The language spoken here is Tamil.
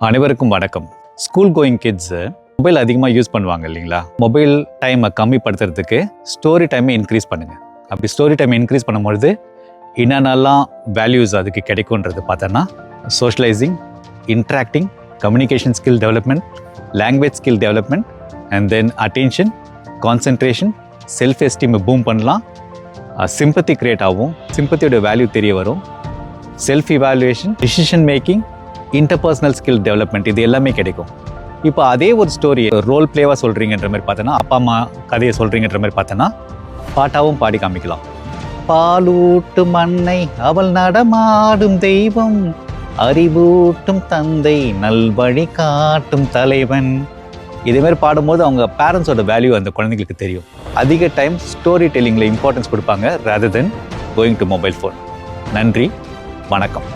அனைவருக்கும் வணக்கம். ஸ்கூல் கோயிங் கிட்ஸ் மொபைல் அதிகமாக யூஸ் பண்ணுவாங்க இல்லைங்களா? மொபைல் டைமை கம்மிப்படுத்துறதுக்கு ஸ்டோரி டைமை இன்க்ரீஸ் பண்ணுங்கள். அப்படி ஸ்டோரி டைமை இன்க்ரீஸ் பண்ணும்பொழுது என்னென்னலாம் வேல்யூஸ் அதுக்கு கிடைக்கும்ன்றது பார்த்தோன்னா socialising, interacting, communication skill development, language skill development, and then attention, concentration, self எஸ்டீமை பூம் பண்ணலாம். சிம்பத்தி கிரியேட் ஆகும், சிம்பத்தியோட வேல்யூ தெரிய வரும். Self evaluation, decision making, interpersonal skill development, இது எல்லாமே கிடைக்கும். இப்போ அதே ஒரு ஸ்டோரி ரோல் பிளேவாக சொல்கிறீங்கன்ற மாதிரி பார்த்தோன்னா, அப்பா அம்மா கதையை சொல்கிறீங்கன்ற மாதிரி பார்த்தோன்னா பாட்டாவும் பாடி காமிக்கலாம். பாலூட்டும் அன்னை அவள் நடமாடும் தெய்வம், அறிவூட்டும் தந்தை நல்வழி காட்டும் தலைவன். இதேமாதிரி பாடும்போது அவங்க பேரண்ட்ஸோட வேல்யூ அந்த குழந்தைங்களுக்கு தெரியும். அதிக டைம் ஸ்டோரி டெல்லிங்கில் இம்பார்ட்டன்ஸ் கொடுப்பாங்க rather than going to mobile phone. நன்றி, வணக்கம்.